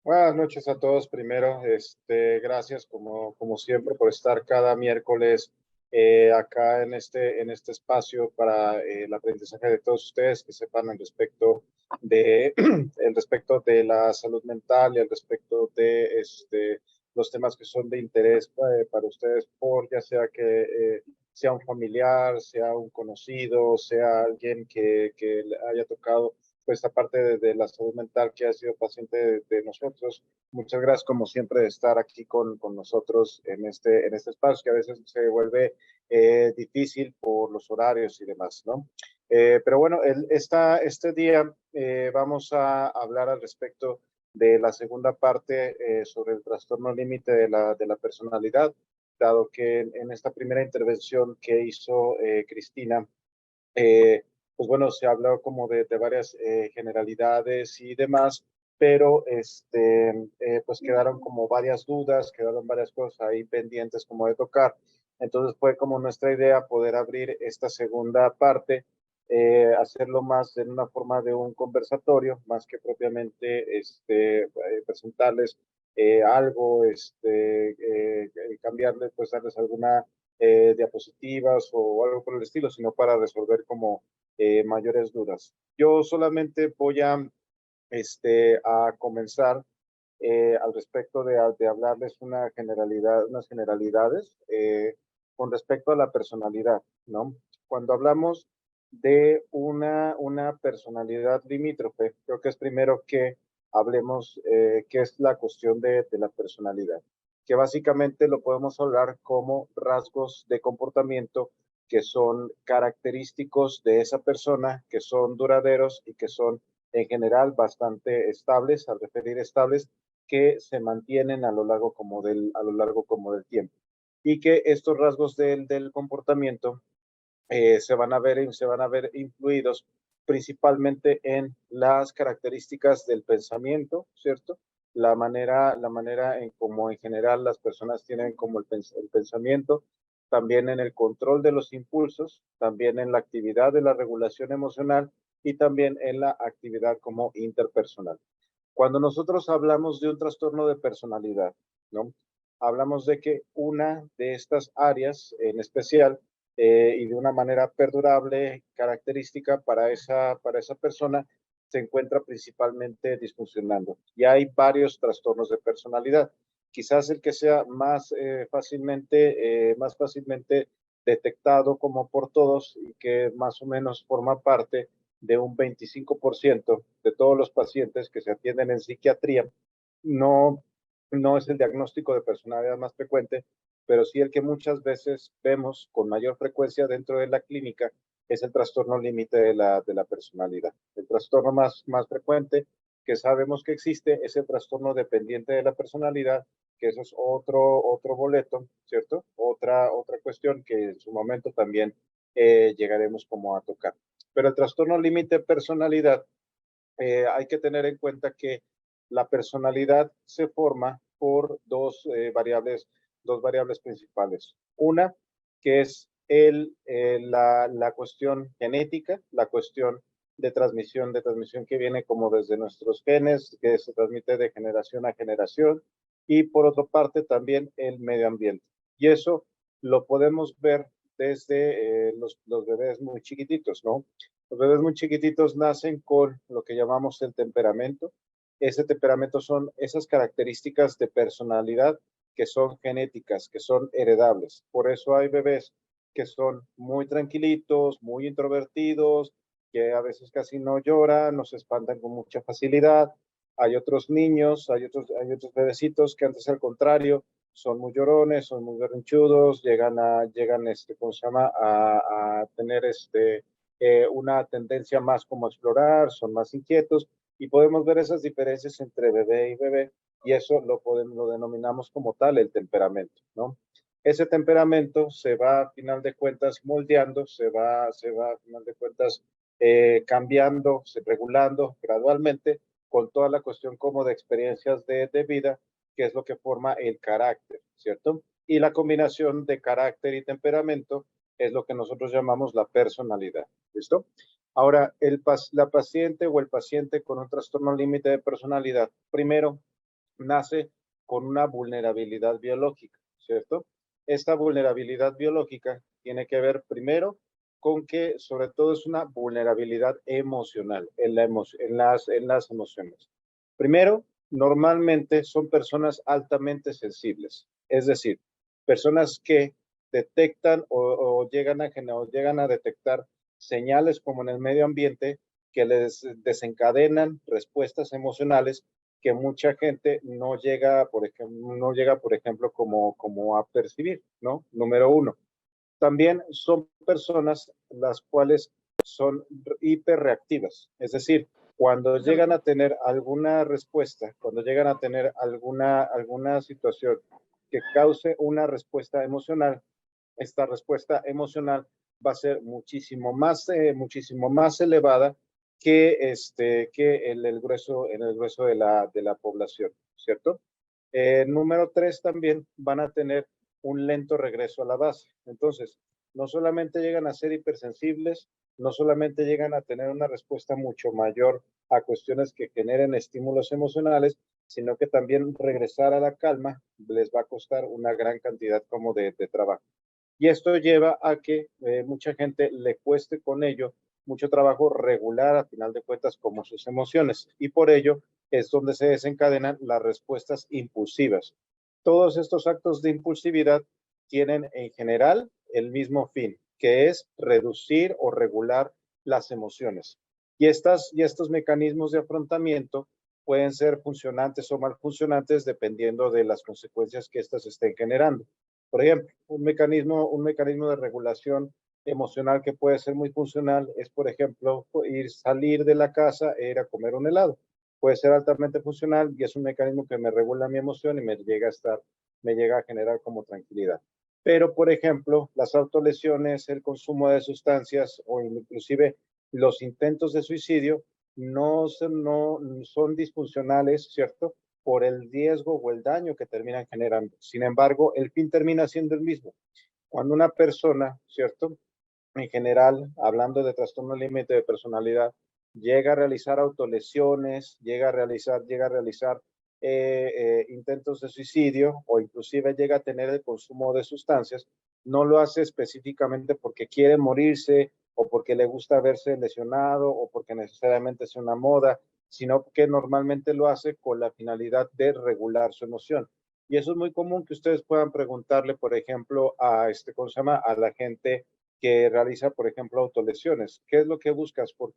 Buenas noches a todos. Primero, gracias como siempre por estar cada miércoles acá en este espacio para el aprendizaje de todos ustedes que sepan al respecto el respecto de la salud mental y al respecto de los temas que son de interés para ustedes, por ya sea que sea un familiar, sea un conocido, sea alguien que le haya tocado pues, esta parte de la salud mental que ha sido paciente de nosotros. Muchas gracias, como siempre, de estar aquí con nosotros en este espacio, que a veces se vuelve difícil por los horarios y demás, ¿no? Pero bueno, este día vamos a hablar al respecto de la segunda parte sobre el trastorno límite de la personalidad, dado que en esta primera intervención que hizo Cristina, eh, pues bueno, se habló como de varias generalidades y demás, pero pues quedaron como varias dudas, quedaron varias cosas ahí pendientes como de tocar. Entonces fue como nuestra idea poder abrir esta segunda parte, hacerlo más en una forma de un conversatorio, más que propiamente presentarles algo, cambiarle, pues darles alguna diapositivas o algo por el estilo, sino para resolver como mayores dudas. Yo solamente voy a comenzar al respecto de hablarles unas generalidades con respecto a la personalidad, ¿no? Cuando hablamos de una personalidad limítrofe, creo que es primero que hablemos qué es la cuestión de la personalidad, que básicamente lo podemos hablar como rasgos de comportamiento que son característicos de esa persona, que son duraderos y que son en general bastante estables, al referir estables, que se mantienen a lo largo como del tiempo. Y que estos rasgos del comportamiento se van a ver influidos principalmente en las características del pensamiento, ¿cierto? La manera en cómo en general las personas tienen como el pensamiento, también en el control de los impulsos, también en la actividad de la regulación emocional y también en la actividad como interpersonal. Cuando nosotros hablamos de un trastorno de personalidad, ¿no? Hablamos de que una de estas áreas en especial y de una manera perdurable, característica para esa persona, se encuentra principalmente disfuncionando. Y hay varios trastornos de personalidad. Quizás el que sea más fácilmente detectado como por todos y que más o menos forma parte de un 25% de todos los pacientes que se atienden en psiquiatría, no, no es el diagnóstico de personalidad más frecuente, pero sí el que muchas veces vemos con mayor frecuencia dentro de la clínica es el trastorno límite de la personalidad. El trastorno más frecuente que sabemos que existe es el trastorno dependiente de la personalidad, que eso es otro boleto, ¿cierto? Otra cuestión que en su momento también llegaremos como a tocar. Pero el trastorno límite personalidad, hay que tener en cuenta que la personalidad se forma por dos variables principales. Una, que es la cuestión genética, la cuestión de transmisión que viene como desde nuestros genes, que se transmite de generación a generación, y por otra parte también el medio ambiente. Y eso lo podemos ver desde los bebés muy chiquititos, ¿no? Los bebés muy chiquititos nacen con lo que llamamos el temperamento. Ese temperamento son esas características de personalidad que son genéticas, que son heredables. Por eso hay bebés que son muy tranquilitos, muy introvertidos, que a veces casi no lloran, no se espantan con mucha facilidad. Hay otros niños, hay otros bebecitos que antes al contrario son muy llorones, son muy berrinchudos, ¿cómo se llama? A tener una tendencia más como a explorar, son más inquietos y podemos ver esas diferencias entre bebé y bebé y eso lo denominamos como tal el temperamento, ¿no? Ese temperamento se va a final de cuentas moldeando, se va a final de cuentas cambiando, regulando gradualmente con toda la cuestión como de experiencias de vida, que es lo que forma el carácter, ¿cierto? Y la combinación de carácter y temperamento es lo que nosotros llamamos la personalidad. ¿Listo? Ahora, la paciente o el paciente con un trastorno límite de personalidad, primero, nace con una vulnerabilidad biológica, ¿cierto? Esta vulnerabilidad biológica tiene que ver primero con que sobre todo es una vulnerabilidad emocional en las emociones. Primero, normalmente son personas altamente sensibles, es decir, personas que detectan o llegan a detectar señales como en el medio ambiente que les desencadenan respuestas emocionales que mucha gente no llega, por ejemplo, como a percibir, ¿no? Número uno. También son personas las cuales son hiperreactivas, es decir, cuando llegan a tener alguna respuesta, cuando llegan a tener alguna situación que cause una respuesta emocional, esta respuesta emocional va a ser muchísimo más elevada que en el grueso de la población, ¿cierto? Número tres, también van a tener un lento regreso a la base. Entonces, no solamente llegan a ser hipersensibles, no solamente llegan a tener una respuesta mucho mayor a cuestiones que generen estímulos emocionales, sino que también regresar a la calma les va a costar una gran cantidad como de trabajo. Y esto lleva a que mucha gente le cueste con ello mucho trabajo regular a final de cuentas como sus emociones y por ello es donde se desencadenan las respuestas impulsivas. Todos estos actos de impulsividad tienen en general el mismo fin, que es reducir o regular las emociones. Y estos mecanismos de afrontamiento pueden ser funcionantes o mal funcionantes dependiendo de las consecuencias que éstas estén generando. Por ejemplo, un mecanismo de regulación emocional que puede ser muy funcional es, por ejemplo, salir de la casa e ir a comer un helado. Puede ser altamente funcional y es un mecanismo que me regula mi emoción y me llega a generar como tranquilidad. Pero, por ejemplo, las autolesiones, el consumo de sustancias o inclusive los intentos de suicidio no son disfuncionales, ¿cierto? Por el riesgo o el daño que terminan generando. Sin embargo, el fin termina siendo el mismo. Cuando una persona, ¿cierto? En general, hablando de trastorno límite de personalidad, llega a realizar autolesiones, llega a realizar intentos de suicidio o inclusive llega a tener el consumo de sustancias, no lo hace específicamente porque quiere morirse o porque le gusta verse lesionado o porque necesariamente es una moda, sino que normalmente lo hace con la finalidad de regular su emoción. Y eso es muy común que ustedes puedan preguntarle, por ejemplo, ¿cómo se llama? A la gente que realiza, por ejemplo, autolesiones. ¿Qué es lo que buscas? ¿Por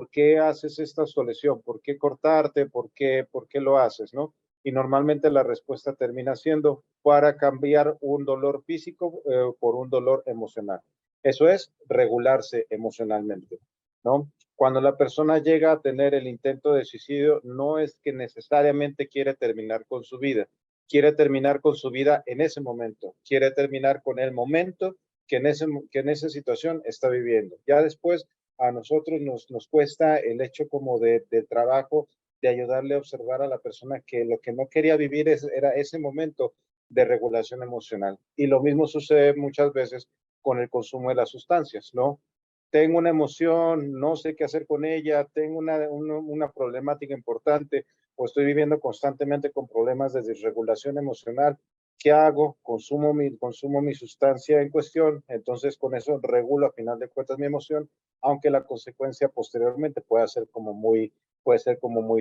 qué haces esta autolesión? ¿Por qué cortarte? ¿Por qué lo haces? ¿No? Y normalmente la respuesta termina siendo para cambiar un dolor físico por un dolor emocional. Eso es regularse emocionalmente, ¿no? Cuando la persona llega a tener el intento de suicidio, no es que necesariamente quiere terminar con su vida, quiere terminar con su vida en ese momento, quiere terminar con el momento que en esa situación está viviendo. Ya después a nosotros nos cuesta el hecho como del trabajo de ayudarle a observar a la persona que lo que no quería vivir era ese momento de regulación emocional. Y lo mismo sucede muchas veces con el consumo de las sustancias, ¿no? Tengo una emoción, no sé qué hacer con ella, tengo una problemática importante o estoy viviendo constantemente con problemas de desregulación emocional. ¿Qué hago? Consumo mi sustancia en cuestión, entonces con eso regulo a final de cuentas mi emoción, aunque la consecuencia posteriormente puede ser como muy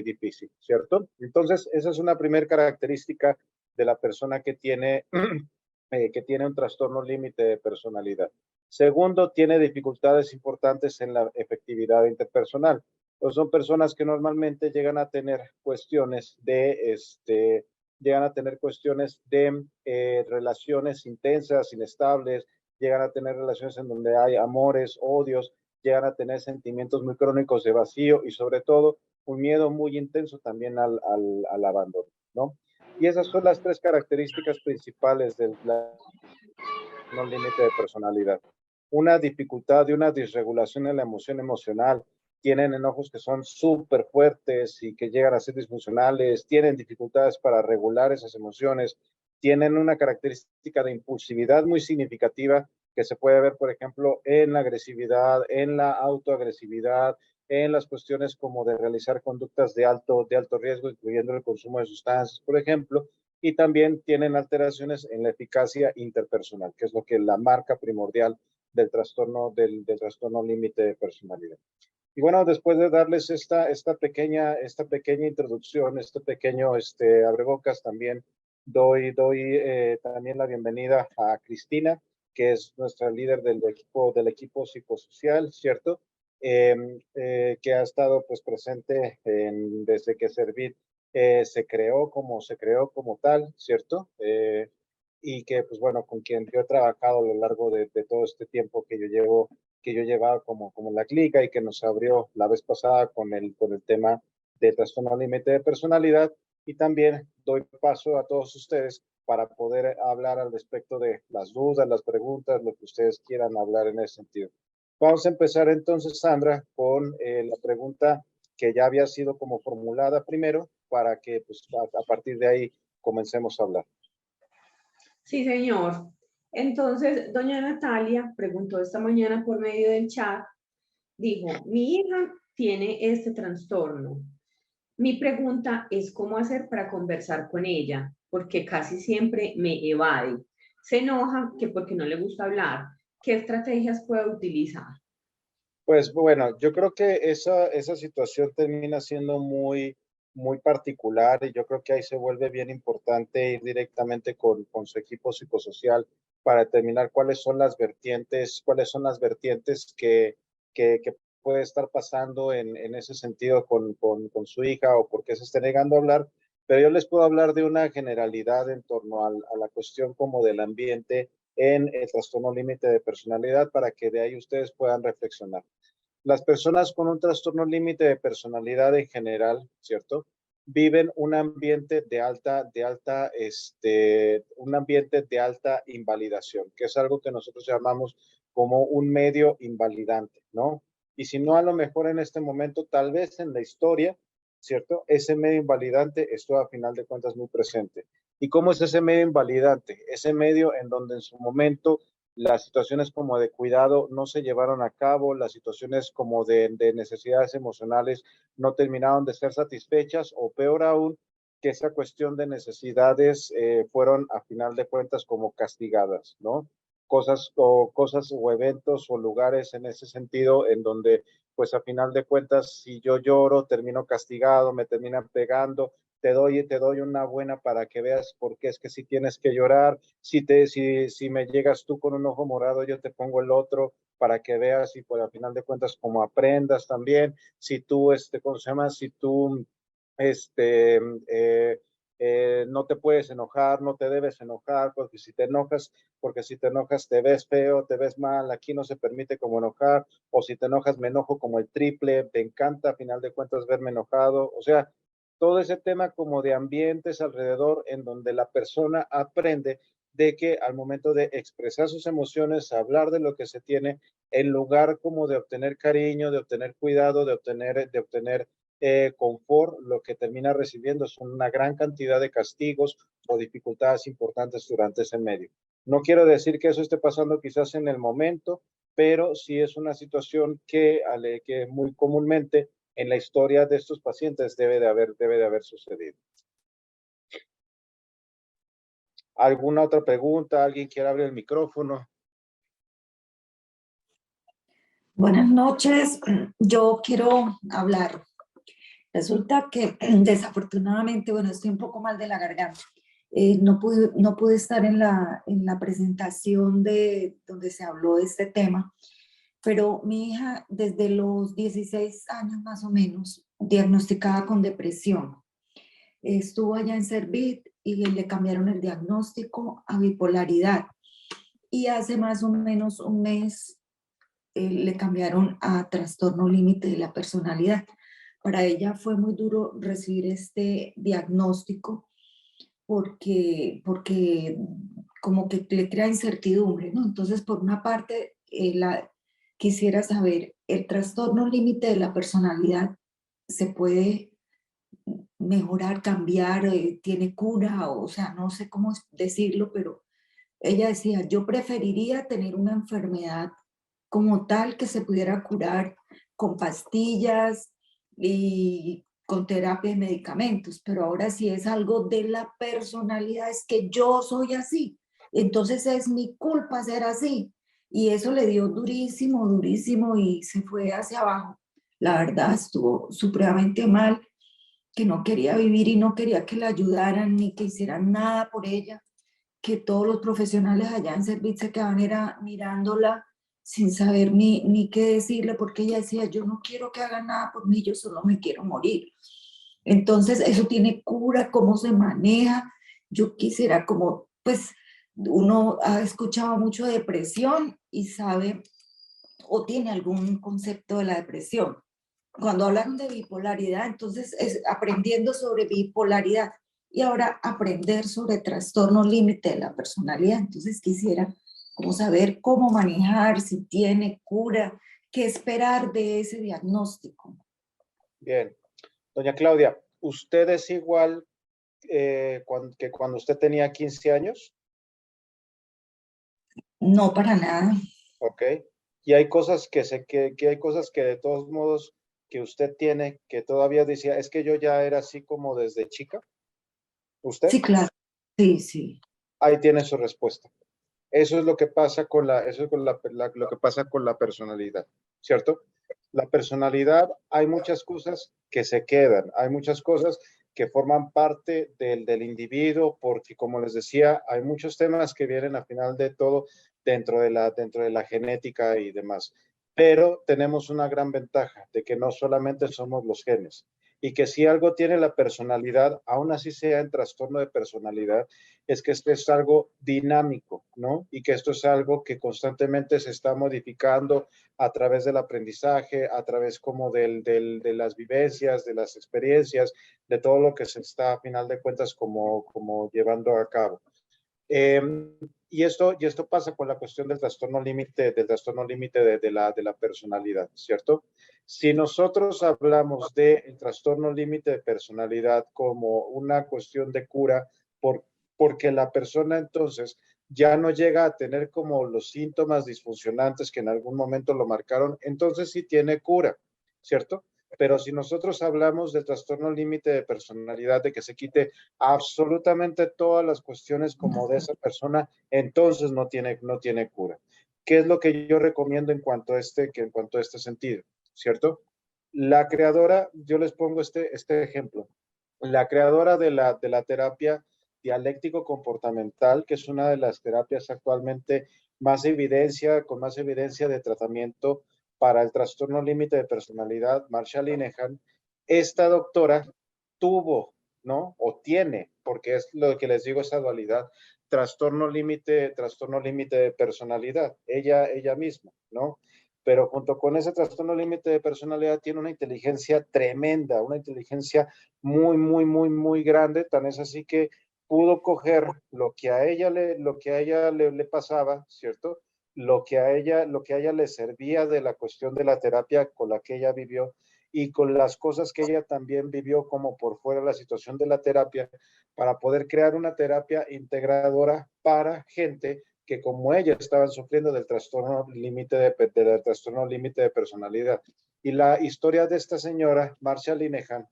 difícil, ¿cierto? Entonces, esa es una primera característica de la persona que tiene un trastorno límite de personalidad. Segundo, tiene dificultades importantes en la efectividad interpersonal. Pues son personas que normalmente llegan a tener cuestiones de relaciones intensas, inestables, llegan a tener relaciones en donde hay amores, odios, llegan a tener sentimientos muy crónicos de vacío y sobre todo un miedo muy intenso también al abandono, ¿no? Y esas son las tres características principales del no límite de personalidad. Una dificultad y una disregulación en la emoción emocional, tienen enojos que son súper fuertes y que llegan a ser disfuncionales, tienen dificultades para regular esas emociones, tienen una característica de impulsividad muy significativa que se puede ver, por ejemplo, en la agresividad, en la autoagresividad, en las cuestiones como de realizar conductas de alto riesgo, incluyendo el consumo de sustancias, por ejemplo, y también tienen alteraciones en la eficacia interpersonal, que es lo que la marca primordial del trastorno límite de personalidad. Y bueno, después de darles esta pequeña introducción, este pequeño abrebocas, también doy también la bienvenida a Cristina, que es nuestra líder del equipo psicosocial, ¿cierto? Que ha estado pues presente desde que Servit se creó como tal, ¿cierto? Y que pues bueno, con quien yo he trabajado a lo largo de todo este tiempo que yo llevaba como la clica y que nos abrió la vez pasada con el tema de trastorno límite de personalidad. Y también doy paso a todos ustedes para poder hablar al respecto de las dudas, las preguntas, lo que ustedes quieran hablar en ese sentido. Vamos a empezar entonces, Sandra, con la pregunta que ya había sido como formulada primero, para que pues, a partir de ahí comencemos a hablar. Sí, señor. Entonces, doña Natalia preguntó esta mañana por medio del chat, dijo, mi hija tiene este trastorno. Mi pregunta es cómo hacer para conversar con ella, porque casi siempre me evade. Se enoja que porque no le gusta hablar. ¿Qué estrategias puede utilizar? Pues bueno, yo creo que esa situación termina siendo muy particular y yo creo que ahí se vuelve bien importante ir directamente con su equipo psicosocial para determinar cuáles son las vertientes que puede estar pasando en ese sentido con su hija o por qué se esté negando a hablar. Pero yo les puedo hablar de una generalidad en torno a la cuestión como del ambiente en el trastorno límite de personalidad para que de ahí ustedes puedan reflexionar. Las personas con un trastorno límite de personalidad en general, ¿cierto? Viven un ambiente un ambiente de alta invalidación, que es algo que nosotros llamamos como un medio invalidante, ¿no? Y si no, a lo mejor en este momento, tal vez en la historia, ¿cierto? Ese medio invalidante estuvo a final de cuentas muy presente. ¿Y cómo es ese medio invalidante? Ese medio en donde en su momento las situaciones como de cuidado no se llevaron a cabo, las situaciones como de necesidades emocionales no terminaron de ser satisfechas o peor aún, que esa cuestión de necesidades fueron a final de cuentas como castigadas, ¿no? Cosas o eventos o lugares en ese sentido en donde pues a final de cuentas si yo lloro termino castigado, me terminan pegando, te doy una buena para que veas por qué es que si tienes que llorar, si me llegas tú con un ojo morado, yo te pongo el otro para que veas y pues al final de cuentas como aprendas también, si tú, ¿cómo se llama? Si tú, este, no te puedes enojar, no te debes enojar, porque si te enojas te ves feo, te ves mal, aquí no se permite como enojar, o si te enojas me enojo como el triple, te encanta a final de cuentas verme enojado, o sea, todo ese tema como de ambientes alrededor en donde la persona aprende de que al momento de expresar sus emociones, hablar de lo que se tiene, en lugar como de obtener cariño, de obtener cuidado, de obtener confort, lo que termina recibiendo son una gran cantidad de castigos o dificultades importantes durante ese medio. No quiero decir que eso esté pasando quizás en el momento, pero sí es una situación que muy comúnmente en la historia de estos pacientes debe de haber sucedido. ¿Alguna otra pregunta? ¿Alguien quiere abrir el micrófono? Buenas noches, yo quiero hablar. Resulta que desafortunadamente, bueno, estoy un poco mal de la garganta. No pude estar en la presentación donde se habló de este tema, pero mi hija desde los 16 años más o menos, diagnosticada con depresión, estuvo allá en Servit y le cambiaron el diagnóstico a bipolaridad. Y hace más o menos un mes le cambiaron a trastorno límite de la personalidad. Para ella fue muy duro recibir este diagnóstico porque como que le crea incertidumbre, ¿no? Entonces, por una parte, quisiera saber, ¿el trastorno límite de la personalidad se puede mejorar, cambiar, tiene cura? O sea, no sé cómo decirlo, pero ella decía, yo preferiría tener una enfermedad como tal que se pudiera curar, con pastillas y con terapia y medicamentos, pero ahora sí es algo de la personalidad, es que yo soy así, entonces es mi culpa ser así. Y eso le dio durísimo, durísimo y se fue hacia abajo. La verdad estuvo supremamente mal, que no quería vivir y no quería que la ayudaran ni que hicieran nada por ella, que todos los profesionales allá en Servit se quedaban era mirándola sin saber ni qué decirle, porque ella decía, yo no quiero que hagan nada por mí, yo solo me quiero morir. Entonces, eso tiene cura, cómo se maneja. Yo quisiera como, pues, uno ha escuchado mucho de depresión y sabe o tiene algún concepto de la depresión. Cuando hablaron de bipolaridad, entonces es aprendiendo sobre bipolaridad y ahora aprender sobre trastorno límite de la personalidad. Entonces quisiera como saber cómo manejar, si tiene cura, qué esperar de ese diagnóstico. Bien. Doña Claudia, ¿usted es igual que cuando usted tenía 15 años? No, para nada. ¿Ok? Y hay cosas que hay cosas que de todos modos que usted tiene que todavía decía, es que yo ya era así como desde chica. ¿Usted? Sí, claro. Sí, sí. Ahí tiene su respuesta. Eso es lo que pasa con eso es con lo que pasa con la personalidad, ¿cierto? La personalidad, hay muchas cosas que se quedan, hay muchas cosas que forman parte del individuo, porque como les decía, hay muchos temas que vienen al final de todo dentro de la genética y demás. Pero tenemos una gran ventaja de que no solamente somos los genes y que si algo tiene la personalidad, aún así sea el trastorno de personalidad, es que esto es algo dinámico, ¿no? Y que esto es algo que constantemente se está modificando a través del aprendizaje, a través como de las vivencias, de las experiencias, de todo lo que se está a final de cuentas como llevando a cabo. Eh, y esto pasa con la cuestión del trastorno límite de la personalidad, ¿cierto? Si nosotros hablamos del trastorno límite de personalidad como una cuestión de cura, por, porque la persona entonces ya no llega a tener como los síntomas disfuncionantes que en algún momento lo marcaron, entonces sí tiene cura, ¿cierto? Pero si nosotros hablamos del trastorno límite de personalidad, de que se quite absolutamente todas las cuestiones como de esa persona, entonces no tiene cura. ¿Qué es lo que yo recomiendo en cuanto a este sentido? ¿Cierto? La creadora, yo les pongo este ejemplo, la creadora de la terapia dialéctico comportamental, que es una de las terapias actualmente con más evidencia de tratamiento para el trastorno límite de personalidad, Marsha Linehan, esta doctora tuvo, ¿no? O tiene, porque es lo que les digo, esa dualidad, trastorno límite de personalidad, ella misma, ¿no? Pero junto con ese trastorno límite de personalidad tiene una inteligencia tremenda, una inteligencia muy grande, tan es así que pudo coger lo que a ella le pasaba, ¿cierto? Lo que a ella le servía de la cuestión de la terapia con la que ella vivió y con las cosas que ella también vivió como por fuera de la situación de la terapia para poder crear una terapia integradora para gente que como ella estaban sufriendo del trastorno límite de personalidad. Y la historia de esta señora, Marsha Linehan,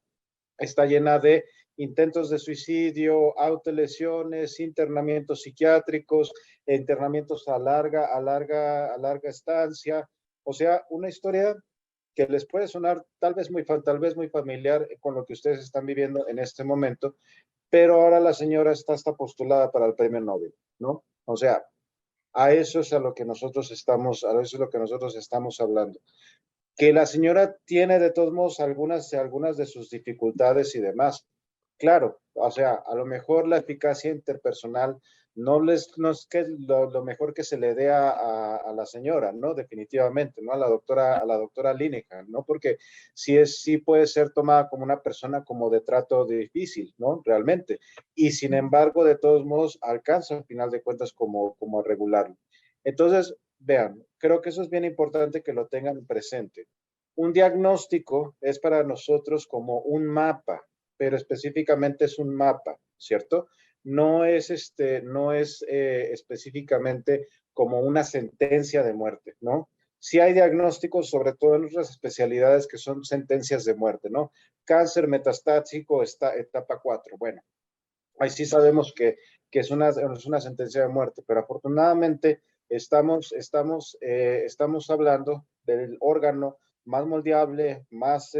está llena de intentos de suicidio, autolesiones, internamientos psiquiátricos, internamientos a larga estancia. O sea, una historia que les puede sonar tal vez muy familiar con lo que ustedes están viviendo en este momento, pero ahora la señora está postulada para el premio Nobel, ¿no? O sea, a eso es a lo que nosotros estamos, a eso es lo que nosotros estamos hablando. Que la señora tiene de todos modos algunas de sus dificultades y demás. Claro, o sea, a lo mejor la eficacia interpersonal no es que lo mejor que se le dé a la señora, ¿no? Definitivamente, ¿no? A la doctora Linehan, ¿no? Porque sí puede ser tomada como una persona como de trato difícil, ¿no? Realmente. Y sin embargo, de todos modos, alcanza al final de cuentas como a regularlo. Entonces, vean, creo que eso es bien importante que lo tengan presente. Un diagnóstico es para nosotros como un mapa, pero específicamente es un mapa, ¿cierto? No es específicamente como una sentencia de muerte, ¿no? Sí hay diagnósticos, sobre todo en otras especialidades que son sentencias de muerte, ¿no? Cáncer metastásico, etapa 4. Bueno, ahí sí sabemos que es una sentencia de muerte, pero afortunadamente estamos hablando del órgano más moldeable, más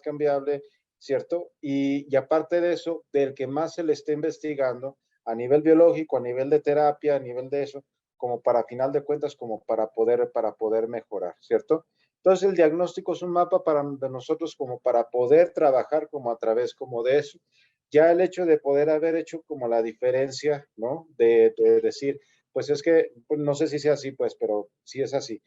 cambiable, ¿cierto? Y aparte de eso, del que más se le está investigando a nivel biológico, a nivel de terapia, a nivel de eso, como para final de cuentas, como para poder mejorar, ¿cierto? Entonces el diagnóstico es un mapa de nosotros como para poder trabajar como a través como de eso. Ya el hecho de poder haber hecho como la diferencia, ¿no? De decir, pues es que, pues no sé si sea así, pues, pero sí es así.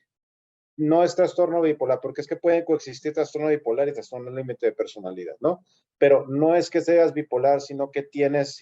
No es trastorno bipolar, porque es que pueden coexistir trastorno bipolar y trastorno límite de personalidad, ¿no? Pero no es que seas bipolar, sino que tienes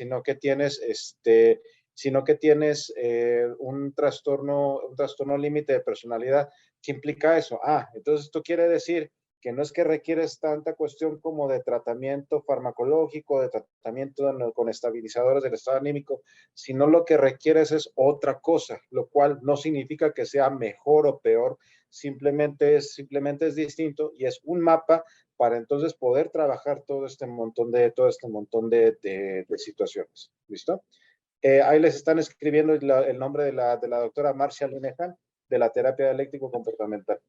un trastorno límite de personalidad. ¿Qué implica eso? Entonces esto quiere decir que no es que requieres tanta cuestión como de tratamiento farmacológico, de tratamiento con estabilizadores del estado anímico, sino lo que requieres es otra cosa, lo cual no significa que sea mejor o peor, simplemente es distinto y es un mapa para entonces poder trabajar todo este montón de situaciones. ¿Listo? Ahí les están escribiendo el nombre de la doctora Marcia Linehan, de la terapia dialéctico comportamental.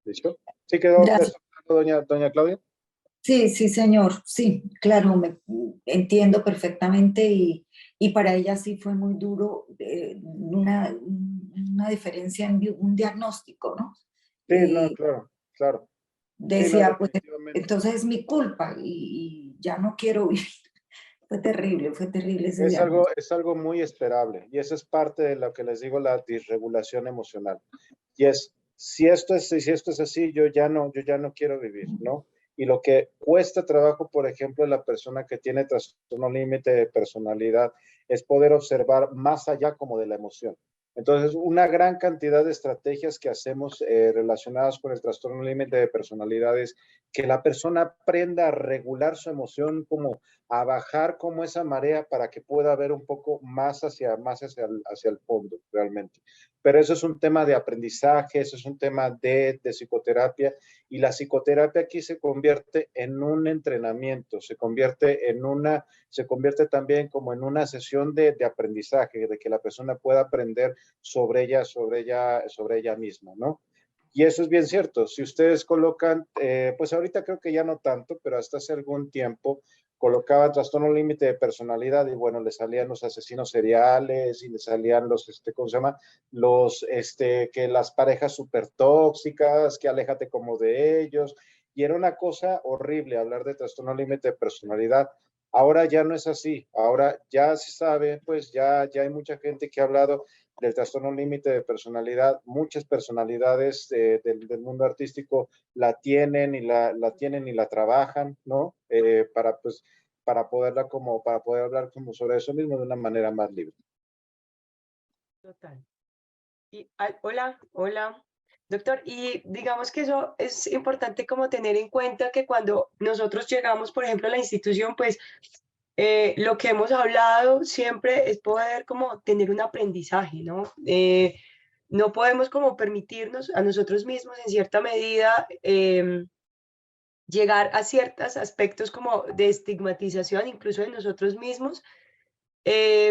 ¿Listo? ¿Sí quedó Gracias. claro, doña Claudia? Sí, sí, señor, sí, claro, entiendo perfectamente y para ella sí fue muy duro una diferencia en un diagnóstico, ¿no? Sí, no, Y claro, claro. Sí, no, decía, pues definitivamente. entonces es mi culpa y ya no quiero vivir. Fue terrible ese diagnóstico. Es algo muy esperable y eso es parte de lo que les digo, la disregulación emocional. Y si esto es así, yo ya no quiero vivir, ¿no? Y lo que cuesta trabajo, por ejemplo, en la persona que tiene trastorno límite de personalidad es poder observar más allá como de la emoción. Entonces, una gran cantidad de estrategias que hacemos relacionadas con el trastorno límite de personalidad es que la persona aprenda a regular su emoción, como a bajar como esa marea para que pueda ver un poco hacia el fondo realmente. Pero eso es un tema de aprendizaje, eso es un tema de psicoterapia y la psicoterapia aquí se convierte en un entrenamiento, se convierte también como en una sesión de aprendizaje, de que la persona pueda aprender sobre ella misma, ¿no? Y eso es bien cierto. Si ustedes colocan, pues ahorita creo que ya no tanto, pero hasta hace algún tiempo colocaba trastorno límite de personalidad y bueno, le salían los asesinos seriales y le salían ¿cómo se llama? Que las parejas súper tóxicas, que aléjate como de ellos. Y era una cosa horrible hablar de trastorno límite de personalidad. Ahora ya no es así. Ahora ya se sabe, pues ya hay mucha gente que ha hablado del trastorno límite de personalidad. Muchas personalidades del mundo artístico la tienen y la trabajan, ¿no? Para poder hablar como sobre eso mismo de una manera más libre. Total. Hola, hola, doctor. Y digamos que eso es importante como tener en cuenta que cuando nosotros llegamos, por ejemplo, a la institución, pues lo que hemos hablado siempre es poder como tener un aprendizaje, ¿no? No podemos como permitirnos a nosotros mismos en cierta medida llegar a ciertos aspectos como de estigmatización, incluso de nosotros mismos,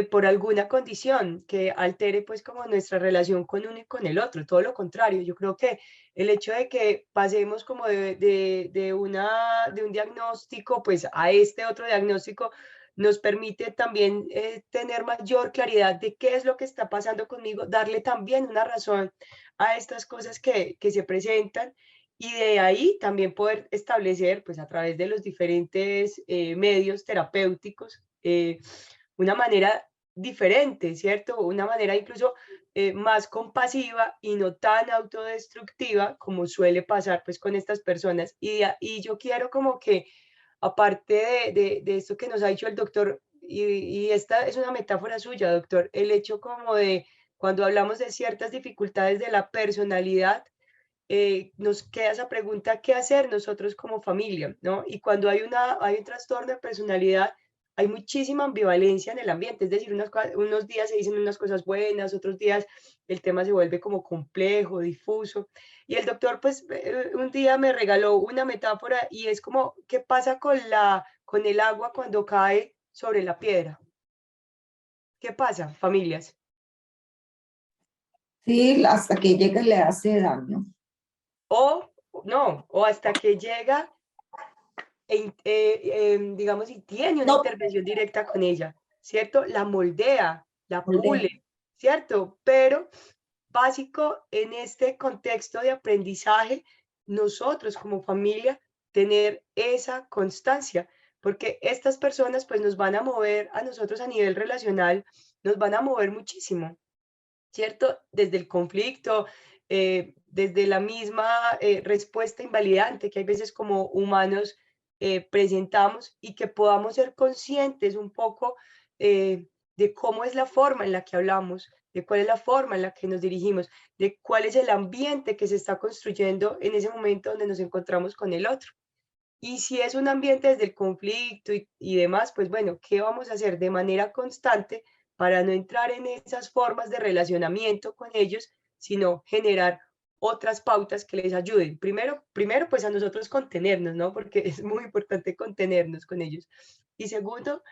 por alguna condición que altere pues como nuestra relación con uno y con el otro, todo lo contrario, yo creo que el hecho de que pasemos como de un diagnóstico pues a este otro diagnóstico nos permite también tener mayor claridad de qué es lo que está pasando conmigo, darle también una razón a estas cosas que se presentan y de ahí también poder establecer pues a través de los diferentes medios terapéuticos una manera diferente, ¿cierto? Una manera incluso más compasiva y no tan autodestructiva como suele pasar pues con estas personas. Y yo quiero como que, aparte de esto que nos ha dicho el doctor, y esta es una metáfora suya, doctor, el hecho como de cuando hablamos de ciertas dificultades de la personalidad, nos queda esa pregunta, ¿qué hacer nosotros como familia? ¿No? Y cuando hay un trastorno de personalidad, hay muchísima ambivalencia en el ambiente, es decir, unos días se dicen unas cosas buenas, otros días el tema se vuelve como complejo, difuso. Y el doctor, pues, un día me regaló una metáfora y es como, ¿qué pasa con el agua cuando cae sobre la piedra? ¿Qué pasa, familias? Sí, hasta que llega y le hace daño. O no, o hasta que llega, digamos, y tiene una No, intervención directa con ella, ¿cierto? La moldea, la moldea. pule, ¿cierto? Pero básico en este contexto de aprendizaje, nosotros como familia, tener esa constancia, porque estas personas pues nos van a mover a nosotros a nivel relacional, nos van a mover muchísimo, ¿cierto? Desde el conflicto, desde la misma respuesta invalidante que hay veces como humanos presentamos y que podamos ser conscientes un poco de cómo es la forma en la que hablamos, de cuál es la forma en la que nos dirigimos, de cuál es el ambiente que se está construyendo en ese momento donde nos encontramos con el otro. Y si es un ambiente desde el conflicto y demás, pues bueno, ¿qué vamos a hacer de manera constante para no entrar en esas formas de relacionamiento con ellos, sino generar otras pautas que les ayuden? Primero, pues a nosotros contenernos, ¿no? Porque es muy importante contenernos con ellos. Y segundo,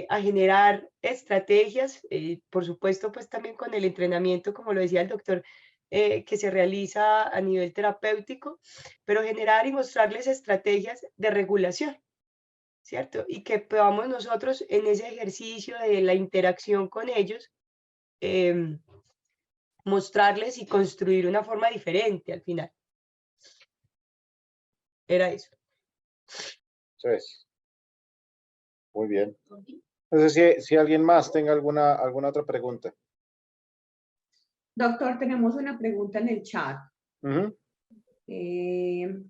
a generar estrategias, por supuesto, pues también con el entrenamiento, como lo decía el doctor, que se realiza a nivel terapéutico, pero generar y mostrarles estrategias de regulación, ¿cierto? Y que podamos nosotros en ese ejercicio de la interacción con ellos, eh, mostrarles y construir una forma diferente al final. Era eso. Eso es. Muy bien. Entonces, si alguien más tenga alguna otra pregunta. Doctor, tenemos una pregunta en el chat. Ujú.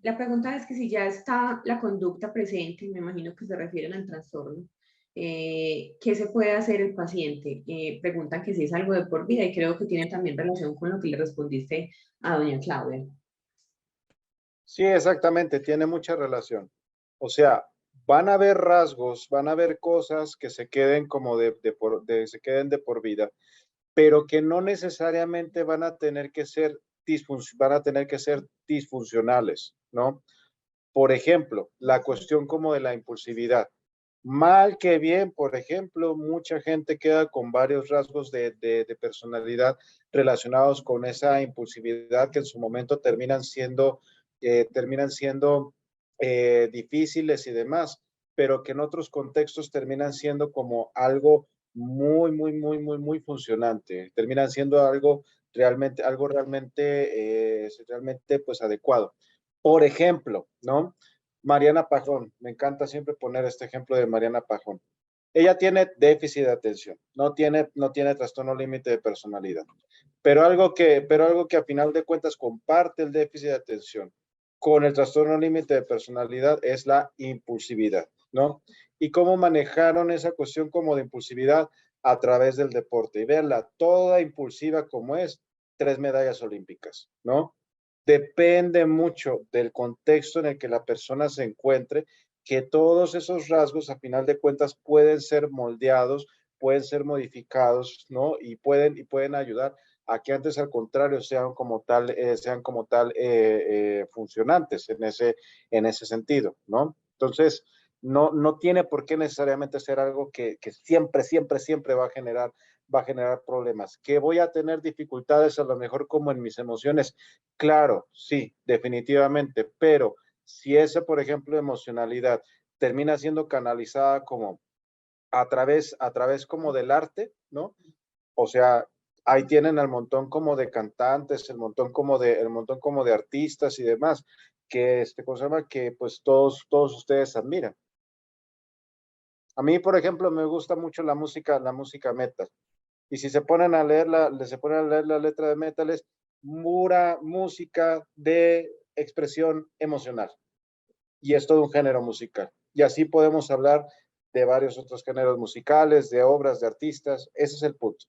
La pregunta es que si ya está la conducta presente, me imagino que se refieren al trastorno, ¿qué se puede hacer el paciente? Preguntan que si es algo de por vida y creo que tiene también relación con lo que le respondiste a doña Claudia. Sí, exactamente, tiene mucha relación. O sea, van a haber rasgos, van a haber cosas que se queden como se queden de por vida, pero que no necesariamente van a tener que ser disfuncionales, ¿no? Por ejemplo, la cuestión como de la impulsividad. Mal que bien, por ejemplo, mucha gente queda con varios rasgos de personalidad relacionados con esa impulsividad que en su momento terminan siendo difíciles y demás, pero que en otros contextos terminan siendo como algo muy funcionante, terminan siendo realmente pues adecuado. Por ejemplo, ¿no? Mariana Pajón, me encanta siempre poner este ejemplo de Mariana Pajón. Ella tiene déficit de atención, no tiene trastorno límite de personalidad, pero algo que a final de cuentas comparte el déficit de atención con el trastorno límite de personalidad es la impulsividad, ¿no? Y cómo manejaron esa cuestión como de impulsividad a través del deporte. Y verla toda impulsiva como es, 3 medallas olímpicas, ¿no? Depende mucho del contexto en el que la persona se encuentre, que todos esos rasgos, a final de cuentas, pueden ser moldeados, pueden ser modificados, ¿no? Y pueden ayudar a que antes, al contrario, sean como tal funcionantes en ese sentido, ¿no? Entonces, no tiene por qué necesariamente ser algo que siempre va a generar problemas. ¿Que voy a tener dificultades a lo mejor como en mis emociones? Claro, sí, definitivamente, pero si esa, por ejemplo, emocionalidad termina siendo canalizada como a través como del arte, ¿no? O sea, ahí tienen el montón como de cantantes, el montón como de artistas y demás, que pues todos ustedes admiran. A mí, por ejemplo, me gusta mucho la música metal. Y si se ponen a leer la letra de metal, es pura música de expresión emocional. Y es todo un género musical. Y así podemos hablar de varios otros géneros musicales, de obras, de artistas. Ese es el punto.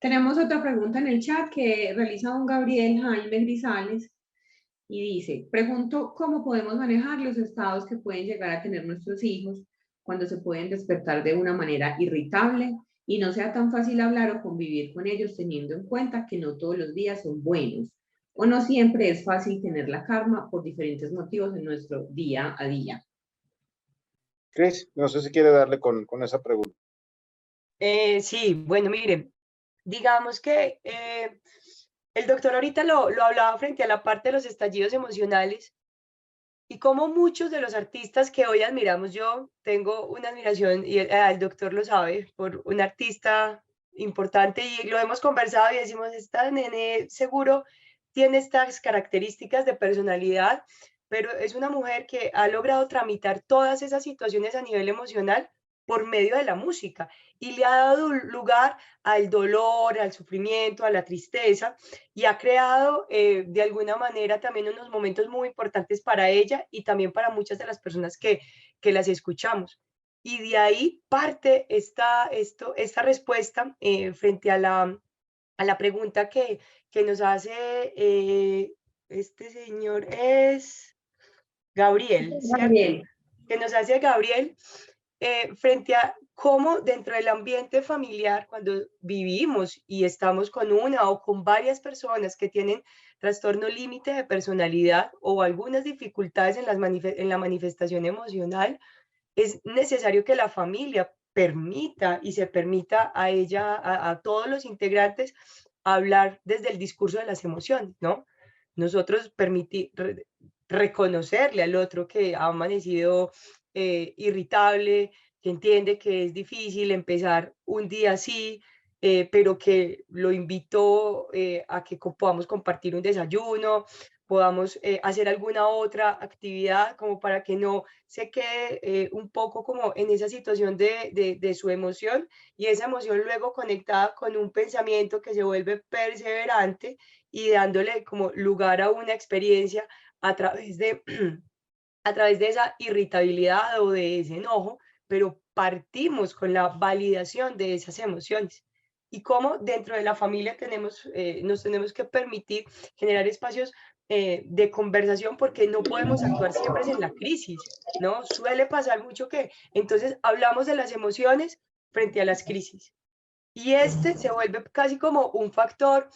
Tenemos otra pregunta en el chat que realiza don Gabriel Jaime Grisales Y dice, pregunto cómo podemos manejar los estados que pueden llegar a tener nuestros hijos cuando se pueden despertar de una manera irritable y no sea tan fácil hablar o convivir con ellos teniendo en cuenta que no todos los días son buenos o no siempre es fácil tener la calma por diferentes motivos en nuestro día a día. Cris, no sé si quiere darle con esa pregunta. Sí, bueno, miren, digamos que el doctor ahorita lo hablaba frente a la parte de los estallidos emocionales y como muchos de los artistas que hoy admiramos, yo tengo una admiración, y el doctor lo sabe, por un artista importante y lo hemos conversado y decimos, esta nene seguro tiene estas características de personalidad, pero es una mujer que ha logrado tramitar todas esas situaciones a nivel emocional por medio de la música y le ha dado lugar al dolor, al sufrimiento, a la tristeza y ha creado de alguna manera también unos momentos muy importantes para ella y también para muchas de las personas que las escuchamos. Y de ahí parte esta respuesta frente a la pregunta que nos hace este señor es Gabriel, ¿cierto? Gabriel. Que nos hace Gabriel frente a cómo dentro del ambiente familiar, cuando vivimos y estamos con una o con varias personas que tienen trastorno límite de personalidad o algunas dificultades en la manifestación emocional, es necesario que la familia permita y se permita a ella, a todos los integrantes, hablar desde el discurso de las emociones, ¿no? Nosotros reconocerle al otro que ha amanecido irritable, que entiende que es difícil empezar un día así, pero que lo invito a que podamos compartir un desayuno, podamos hacer alguna otra actividad como para que no se quede un poco como en esa situación de su emoción y esa emoción luego conectada con un pensamiento que se vuelve perseverante y dándole como lugar a una experiencia a través de, a través de esa irritabilidad o de ese enojo, pero partimos con la validación de esas emociones. Y cómo dentro de la familia nos tenemos que permitir generar espacios de conversación porque no podemos actuar siempre en la crisis, ¿no? Suele pasar mucho que entonces hablamos de las emociones frente a las crisis. Y este se vuelve casi como un factor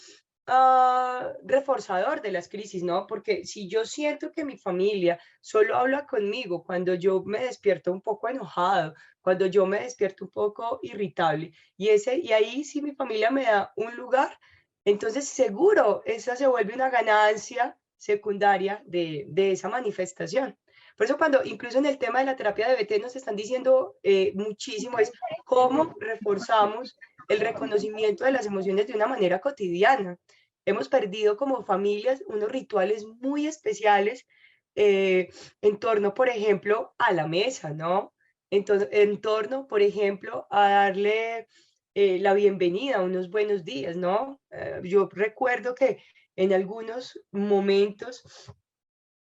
reforzador de las crisis, ¿no? Porque si yo siento que mi familia solo habla conmigo cuando yo me despierto un poco enojado, cuando yo me despierto un poco irritable, y ahí sí mi familia me da un lugar, entonces seguro esa se vuelve una ganancia secundaria de esa manifestación. Por eso cuando incluso en el tema de la terapia de BT nos están diciendo muchísimo es cómo reforzamos el reconocimiento de las emociones de una manera cotidiana. Hemos perdido como familias unos rituales muy especiales en torno, por ejemplo, a la mesa, ¿no? Entonces, en torno, por ejemplo, a darle la bienvenida, unos buenos días, ¿no? Yo recuerdo que en algunos momentos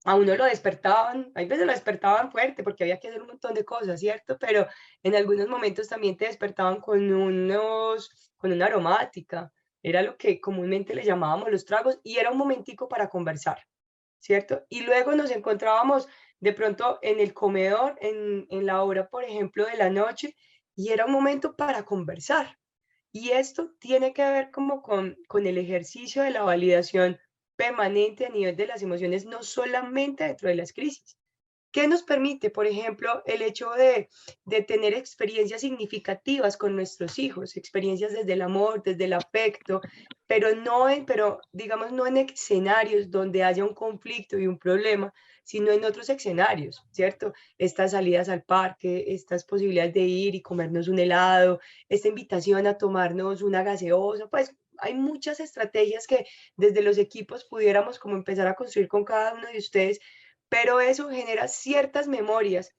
a uno lo despertaban, hay veces lo despertaban fuerte porque había que hacer un montón de cosas, ¿cierto? Pero en algunos momentos también te despertaban con una aromática, era lo que comúnmente le llamábamos los tragos y era un momentico para conversar, ¿cierto? Y luego nos encontrábamos de pronto en el comedor, en la hora, por ejemplo, de la noche y era un momento para conversar. Y esto tiene que ver como con el ejercicio de la validación permanente a nivel de las emociones, no solamente dentro de las crisis. ¿Qué nos permite, por ejemplo, el hecho de tener experiencias significativas con nuestros hijos, experiencias desde el amor, desde el afecto, pero digamos no en escenarios donde haya un conflicto y un problema, sino en otros escenarios, ¿cierto? Estas salidas al parque, estas posibilidades de ir y comernos un helado, esta invitación a tomarnos una gaseosa, pues hay muchas estrategias que desde los equipos pudiéramos como empezar a construir con cada uno de ustedes, pero eso genera ciertas memorias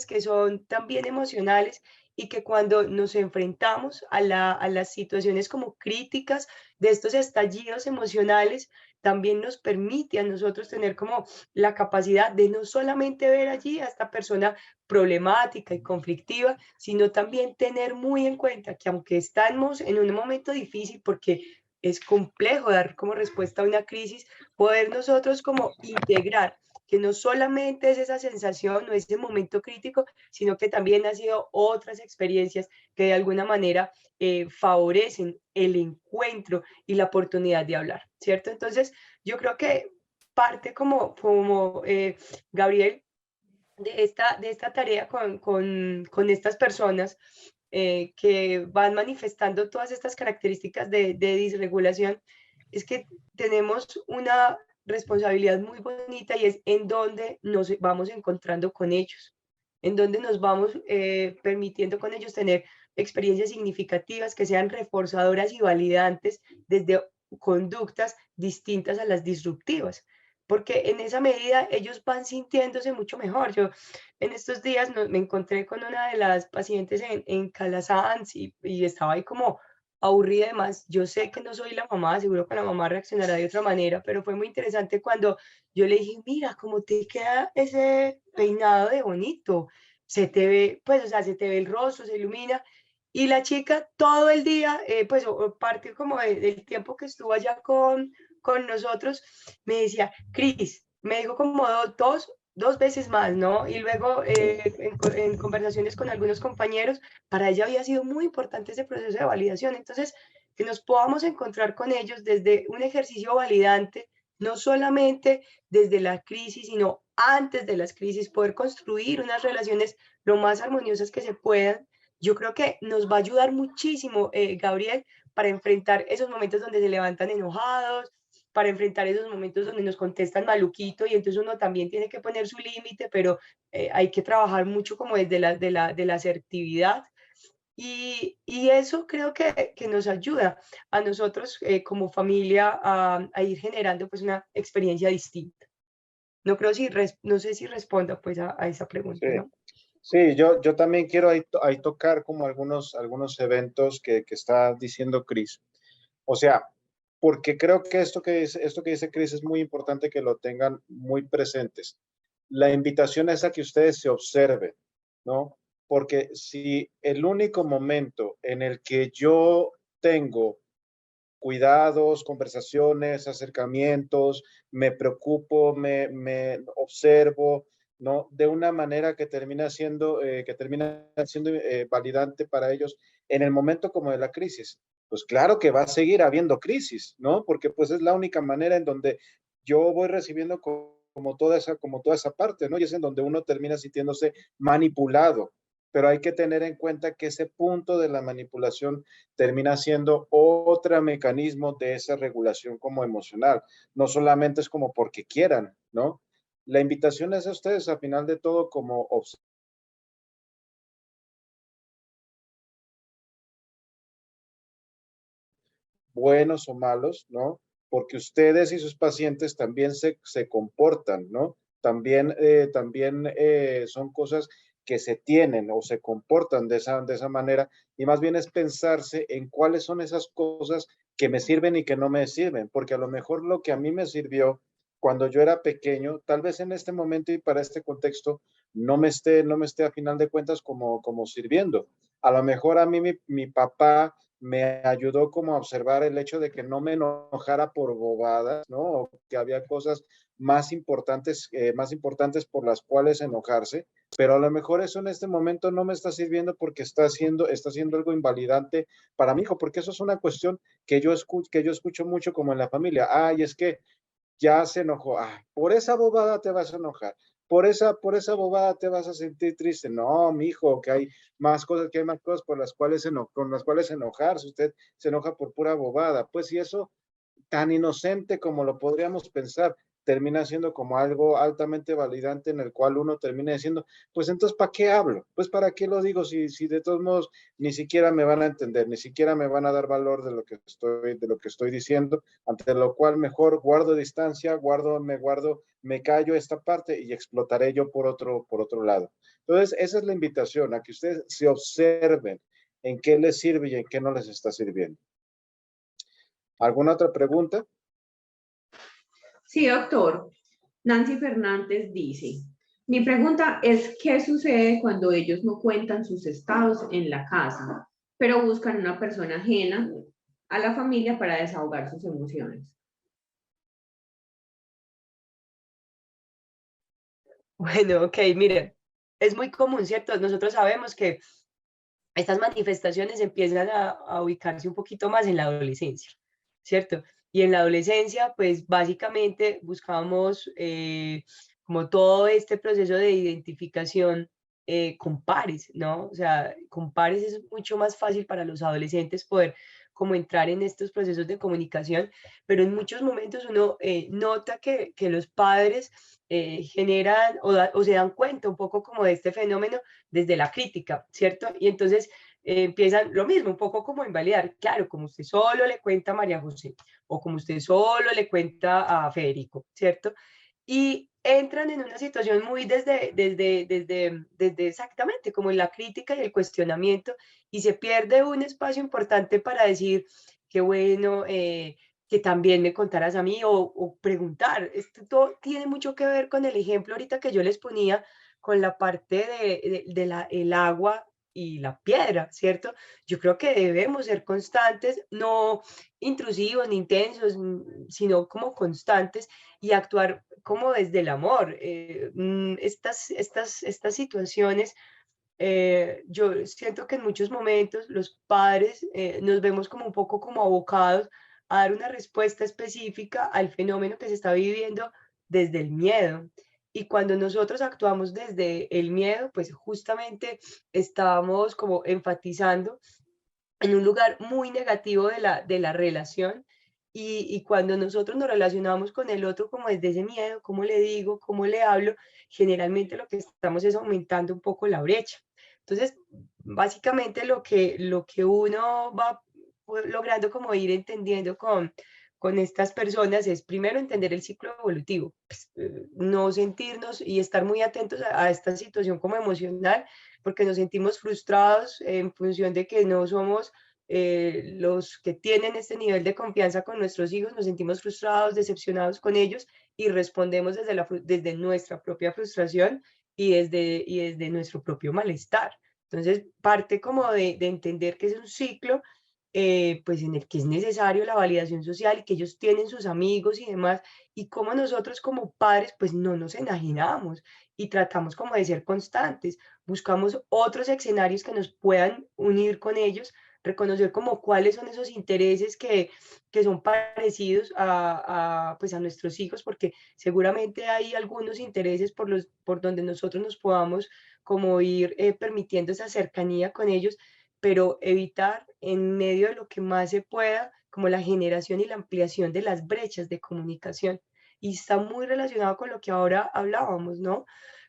que son también emocionales y que cuando nos enfrentamos a las situaciones como críticas de estos estallidos emocionales, también nos permite a nosotros tener como la capacidad de no solamente ver allí a esta persona problemática y conflictiva, sino también tener muy en cuenta que aunque estamos en un momento difícil, porque es complejo dar como respuesta a una crisis, poder nosotros como integrar que no solamente es esa sensación o ese momento crítico, sino que también ha sido otras experiencias que de alguna manera favorecen el encuentro y la oportunidad de hablar, ¿cierto? Entonces, yo creo que parte como Gabriel, de esta tarea con estas personas que van manifestando todas estas características de disregulación, es que tenemos una responsabilidad muy bonita y es en dónde nos vamos encontrando con ellos, en dónde nos vamos permitiendo con ellos tener experiencias significativas que sean reforzadoras y validantes desde conductas distintas a las disruptivas, porque en esa medida ellos van sintiéndose mucho mejor. Yo en estos días me encontré con una de las pacientes en Calasanz y estaba ahí como aburrida de más. Yo sé que no soy la mamá, seguro que la mamá reaccionará de otra manera, pero fue muy interesante cuando yo le dije, mira, cómo te queda ese peinado de bonito, se te ve, pues, o sea, se te ve el rostro, se ilumina. Y la chica todo el día, pues, o parte como del tiempo que estuvo allá con nosotros, me decía, Cris, me dijo como dos veces más, ¿no? Y luego en conversaciones con algunos compañeros, para ella había sido muy importante ese proceso de validación. Entonces, que nos podamos encontrar con ellos desde un ejercicio validante, no solamente desde la crisis, sino antes de las crisis, poder construir unas relaciones lo más armoniosas que se puedan. Yo creo que nos va a ayudar muchísimo, Gabriel, para enfrentar esos momentos donde se levantan enojados, para enfrentar esos momentos donde nos contestan maluquito y entonces uno también tiene que poner su límite, pero hay que trabajar mucho como desde de la asertividad y eso creo que nos ayuda a nosotros como familia a ir generando pues una experiencia distinta. No creo si, no sé si responda pues a esa pregunta, Sí. ¿no? Sí, yo también quiero ahí tocar como algunos eventos que está diciendo Cris. O sea, porque creo que esto que dice Cris es muy importante que lo tengan muy presentes. La invitación es a que ustedes se observen, ¿no? Porque si el único momento en el que yo tengo cuidados, conversaciones, acercamientos, me preocupo, me observo, ¿no? De una manera que termina siendo validante para ellos en el momento como de la crisis. Pues claro que va a seguir habiendo crisis, ¿no? Porque pues es la única manera en donde yo voy recibiendo como toda esa parte, ¿no? Y es en donde uno termina sintiéndose manipulado. Pero hay que tener en cuenta que ese punto de la manipulación termina siendo otro mecanismo de esa regulación como emocional. No solamente es como porque quieran, ¿no? La invitación es a ustedes, al final de todo, como buenos o malos, ¿no? Porque ustedes y sus pacientes también se comportan, ¿no? También son cosas que se tienen o se comportan de esa manera y más bien es pensarse en cuáles son esas cosas que me sirven y que no me sirven, porque a lo mejor lo que a mí me sirvió cuando yo era pequeño, tal vez en este momento y para este contexto no me esté a final de cuentas como sirviendo. A lo mejor a mí mi papá me ayudó como a observar el hecho de que no me enojara por bobadas, ¿no? O que había cosas más importantes por las cuales enojarse, pero a lo mejor eso en este momento no me está sirviendo porque está haciendo algo invalidante para mi hijo, porque eso es una cuestión que yo escucho mucho como en la familia. Ay, es que ya se enojó. Ah, por esa bobada te vas a enojar. Por esa bobada te vas a sentir triste. No, mi hijo, que hay más cosas con las cuales enojarse. Usted se enoja por pura bobada. Pues si eso tan inocente como lo podríamos pensar, termina siendo como algo altamente validante en el cual uno termina diciendo, pues entonces, ¿para qué hablo? Pues ¿para qué lo digo si de todos modos ni siquiera me van a entender, ni siquiera me van a dar valor de lo que estoy diciendo, ante lo cual mejor guardo distancia, me callo esta parte y explotaré yo por otro lado. Entonces, esa es la invitación, a que ustedes se observen en qué les sirve y en qué no les está sirviendo. ¿Alguna otra pregunta? Sí, doctor. Nancy Fernández dice, mi pregunta es, ¿qué sucede cuando ellos no cuentan sus estados en la casa, pero buscan una persona ajena a la familia para desahogar sus emociones. Bueno, ok, miren, es muy común, ¿cierto? Nosotros sabemos que estas manifestaciones empiezan a ubicarse un poquito más en la adolescencia, ¿cierto? Y en la adolescencia, pues básicamente buscamos como todo este proceso de identificación con pares, ¿no? O sea, con pares es mucho más fácil para los adolescentes poder como entrar en estos procesos de comunicación, pero en muchos momentos uno nota que los padres generan o se dan cuenta un poco como de este fenómeno desde la crítica, ¿cierto? Y entonces empiezan lo mismo, un poco como invalidar, claro, como usted solo le cuenta a María José o como usted solo le cuenta a Federico, ¿cierto? Y entran en una situación muy desde exactamente como en la crítica y el cuestionamiento y se pierde un espacio importante para decir, qué bueno, que también me contaras a mí o preguntar. Esto todo tiene mucho que ver con el ejemplo ahorita que yo les ponía con la parte el agua y la piedra, ¿cierto? Yo creo que debemos ser constantes, no intrusivos ni intensos, sino como constantes y actuar como desde el amor. Estas situaciones, yo siento que en muchos momentos los padres nos vemos como un poco como abocados a dar una respuesta específica al fenómeno que se está viviendo desde el miedo. Y cuando nosotros actuamos desde el miedo, pues justamente estamos como enfatizando en un lugar muy negativo de la relación. Y cuando nosotros nos relacionamos con el otro como desde ese miedo, cómo le digo, cómo le hablo, generalmente lo que estamos es aumentando un poco la brecha. Entonces, básicamente lo que uno va logrando como ir entendiendo con estas personas es primero entender el ciclo evolutivo, pues, no sentirnos y estar muy atentos a esta situación como emocional, porque nos sentimos frustrados en función de que no somos los que tienen este nivel de confianza con nuestros hijos, nos sentimos frustrados, decepcionados con ellos y respondemos desde nuestra propia frustración y desde nuestro propio malestar. Entonces, parte como de entender que es un ciclo, pues en el que es necesario la validación social y que ellos tienen sus amigos y demás, y como nosotros como padres, pues no nos enajenamos y tratamos como de ser constantes, buscamos otros escenarios que nos puedan unir con ellos, reconocer como cuáles son esos intereses que son parecidos pues a nuestros hijos, porque seguramente hay algunos intereses por donde nosotros nos podamos como ir permitiendo esa cercanía con ellos, pero evitar en medio de lo que más se pueda, como la generación y la ampliación de las brechas de comunicación. Y está muy relacionado con lo que ahora hablábamos, ¿no?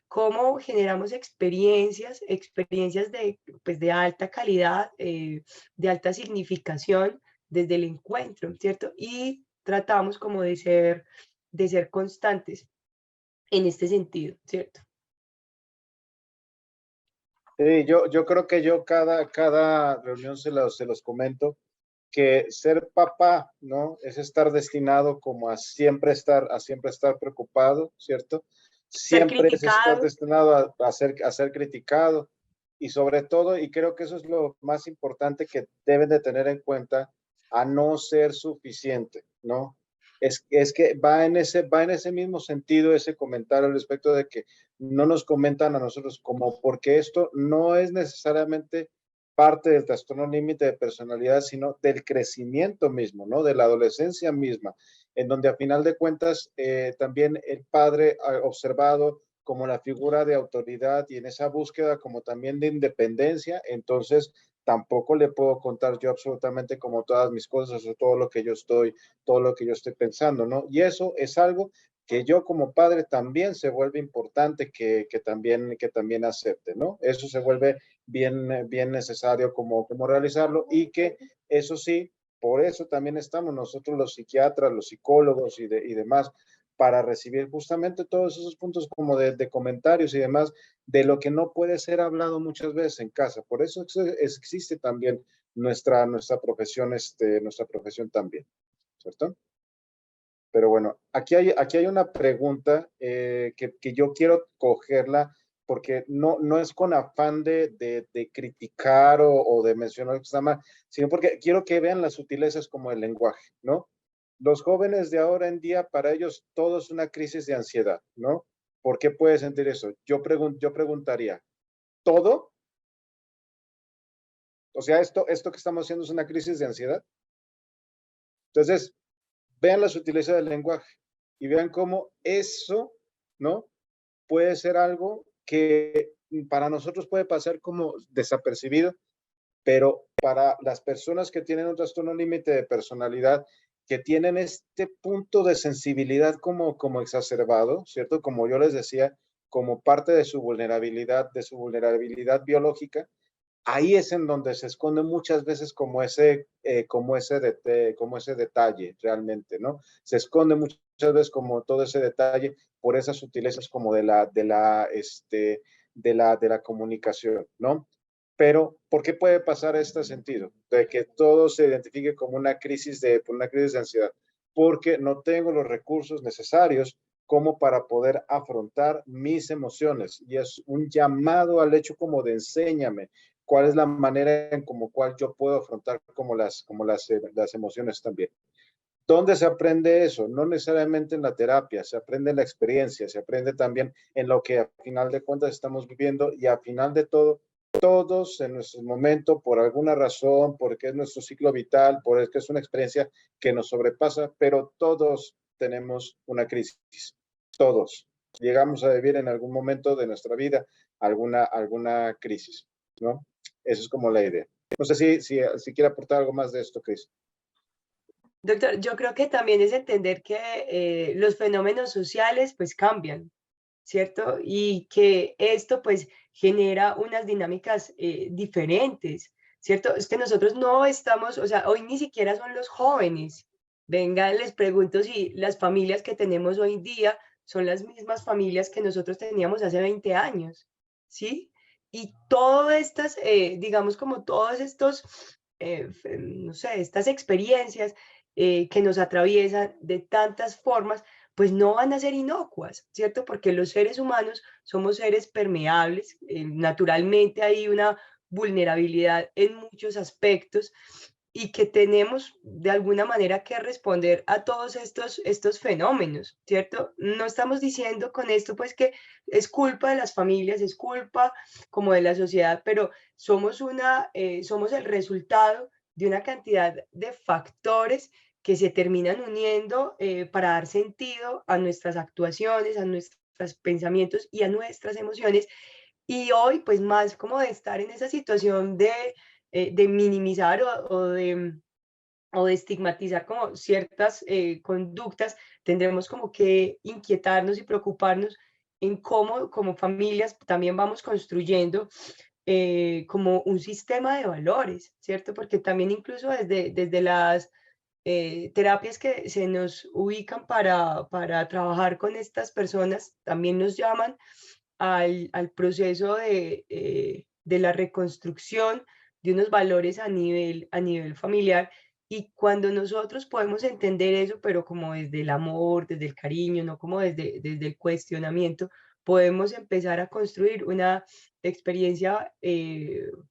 Cómo generamos experiencias de, pues, de alta calidad, de alta significación desde el encuentro, ¿cierto? Y tratamos como de ser constantes en este sentido, ¿cierto? Sí, yo creo que yo cada reunión se los comento que ser papá, ¿no? Es estar destinado como a siempre estar preocupado, ¿cierto? Ser Siempre es estar criticado. destinado a ser criticado y sobre todo, y creo que eso es lo más importante que deben de tener en cuenta, a no ser suficiente, ¿no? Es que va en ese mismo sentido ese comentario al respecto de que no nos comentan a nosotros como porque esto no es necesariamente parte del trastorno límite de personalidad, sino del crecimiento mismo, ¿no? De la adolescencia misma, en donde a final de cuentas también el padre ha observado como la figura de autoridad y en esa búsqueda como también de independencia, entonces tampoco le puedo contar yo absolutamente como todas mis cosas o todo lo que yo estoy pensando, ¿no? Y eso es algo que yo como padre también se vuelve importante que también acepte, ¿no? Eso se vuelve bien necesario como realizarlo y que eso sí, por eso también estamos nosotros los psiquiatras, los psicólogos y demás, para recibir justamente todos esos puntos como de comentarios y demás, de lo que no puede ser hablado muchas veces en casa. Por eso existe también nuestra profesión también, ¿cierto? Pero bueno, aquí hay una pregunta que yo quiero cogerla porque no es con afán de criticar o de mencionar lo que está mal, sino porque quiero que vean las sutilezas como el lenguaje, ¿no? Los jóvenes de ahora en día, para ellos todo es una crisis de ansiedad, ¿no? ¿Por qué puede sentir eso? Yo preguntaría, ¿todo? O sea, esto que estamos haciendo es una crisis de ansiedad. Entonces, vean la sutileza del lenguaje y vean cómo eso, ¿no? Puede ser algo que para nosotros puede pasar como desapercibido, pero para las personas que tienen un trastorno límite de personalidad, que tienen este punto de sensibilidad como exacerbado, ¿cierto? Como yo les decía, como parte de su vulnerabilidad biológica, ahí es en donde se esconde muchas veces como ese detalle realmente, ¿no? Se esconde muchas veces como todo ese detalle por esas sutilezas como de la comunicación, ¿no? Pero, ¿por qué puede pasar este sentido? De que todo se identifique como una crisis de ansiedad. Porque no tengo los recursos necesarios como para poder afrontar mis emociones. Y es un llamado al hecho como de enséñame cuál es la manera en como cual yo puedo afrontar como las emociones también. ¿Dónde se aprende eso? No necesariamente en la terapia, se aprende en la experiencia, se aprende también en lo que a final de cuentas estamos viviendo y a final de todo, todos en nuestro momento, por alguna razón, porque es nuestro ciclo vital, porque es una experiencia que nos sobrepasa, pero todos tenemos una crisis, todos. Llegamos a vivir en algún momento de nuestra vida alguna crisis, ¿no? Esa es como la idea. No sé si quiere aportar algo más de esto, Cris. Doctor, yo creo que también es entender que los fenómenos sociales pues cambian, ¿cierto? Y que esto pues genera unas dinámicas diferentes, ¿cierto? Es que nosotros no estamos, o sea, hoy ni siquiera son los jóvenes. Venga, les pregunto si las familias que tenemos hoy en día son las mismas familias que nosotros teníamos hace 20 años, ¿sí? Y todas estas, digamos como todos estos, no sé, estas experiencias que nos atraviesan de tantas formas, pues no van a ser inocuas, ¿cierto? Porque los seres humanos somos seres permeables, naturalmente hay una vulnerabilidad en muchos aspectos y que tenemos de alguna manera que responder a todos estos fenómenos, ¿cierto? No estamos diciendo con esto pues que es culpa de las familias, es culpa como de la sociedad, pero somos el resultado de una cantidad de factores que se terminan uniendo para dar sentido a nuestras actuaciones, a nuestros pensamientos y a nuestras emociones. Y hoy, pues más como de estar en esa situación de minimizar o de estigmatizar como ciertas conductas, tendremos como que inquietarnos y preocuparnos en cómo como familias también vamos construyendo como un sistema de valores, ¿cierto? Porque también incluso desde las terapias que se nos ubican para trabajar con estas personas, también nos llaman al proceso de la reconstrucción de unos valores a nivel familiar. Y cuando nosotros podemos entender eso, pero como desde el amor, desde el cariño, no como desde el cuestionamiento, podemos empezar a construir una experiencia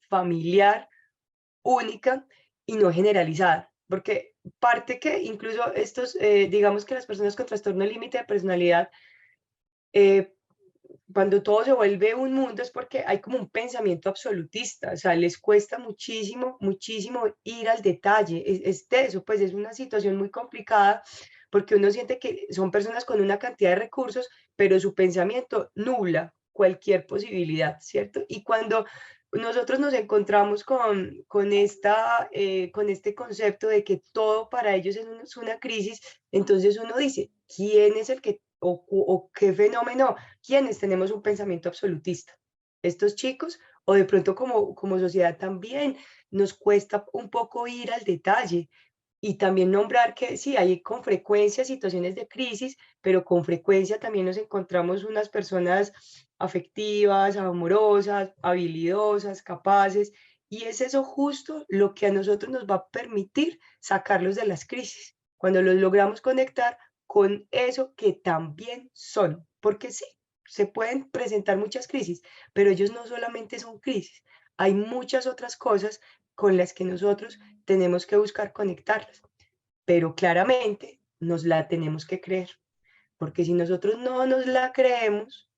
familiar única y no generalizada. Porque parte que incluso digamos que las personas con trastorno límite de personalidad, eh, cuando todo se vuelve un mundo es porque hay como un pensamiento absolutista, o sea, les cuesta muchísimo, muchísimo ir al detalle, es de eso, pues es una situación muy complicada porque uno siente que son personas con una cantidad de recursos, pero su pensamiento nubla cualquier posibilidad, ¿cierto? Y cuando nosotros nos encontramos con este concepto de que todo para ellos es una crisis, entonces uno dice, ¿quién es el que, o qué fenómeno? ¿Quiénes tenemos un pensamiento absolutista? ¿Estos chicos? O de pronto como sociedad también nos cuesta un poco ir al detalle y también nombrar que sí, hay con frecuencia situaciones de crisis, pero con frecuencia también nos encontramos unas personas afectivas, amorosas, habilidosas, capaces, y es eso justo lo que a nosotros nos va a permitir sacarlos de las crisis, cuando los logramos conectar con eso que también son, porque sí, se pueden presentar muchas crisis, pero ellos no solamente son crisis, hay muchas otras cosas con las que nosotros tenemos que buscar conectarlas, pero claramente nos la tenemos que creer, porque si nosotros no nos la creemos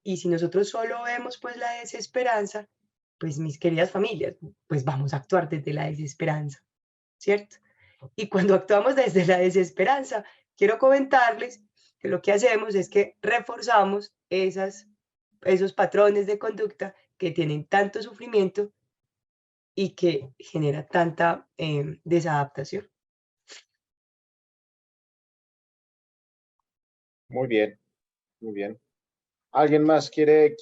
y si nosotros solo vemos pues la desesperanza, pues mis queridas familias, pues vamos a actuar desde la desesperanza, ¿cierto? Y cuando actuamos desde la desesperanza, quiero comentarles que lo que hacemos es que reforzamos esos patrones de conducta que tienen tanto sufrimiento y que genera tanta desadaptación. Muy bien, muy bien. ¿Alguien más quiere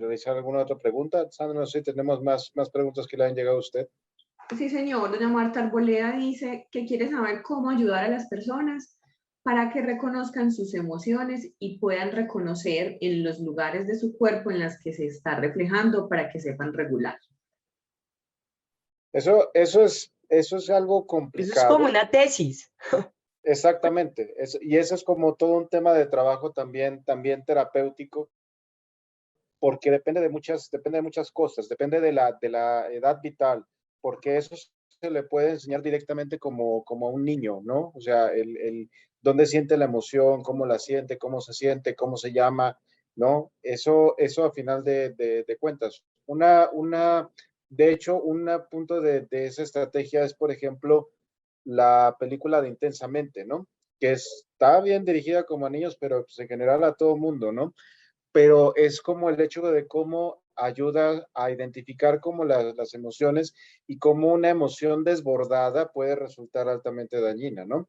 realizar alguna otra pregunta? Sandra, no sé si tenemos más preguntas que le han llegado a usted. Sí, señor. Doña Marta Arboleda dice que quiere saber cómo ayudar a las personas para que reconozcan sus emociones y puedan reconocer en los lugares de su cuerpo en las que se está reflejando para que sepan regular. Eso es algo Eso es como complicado. una tesis. Exactamente. Y eso es como todo un tema de trabajo también terapéutico, porque depende de muchas cosas, depende de la edad vital, porque eso se le puede enseñar directamente como a un niño, ¿no? O sea, el dónde siente la emoción, cómo la siente, cómo se siente, cómo se llama, ¿no? Eso a final de cuentas. De hecho, un punto de esa estrategia es, por ejemplo, la película de Intensamente, ¿no? Que está bien dirigida como a niños, pero pues, en general a todo mundo, ¿no? Pero es como el hecho de cómo ayuda a identificar como las emociones y cómo una emoción desbordada puede resultar altamente dañina, ¿no?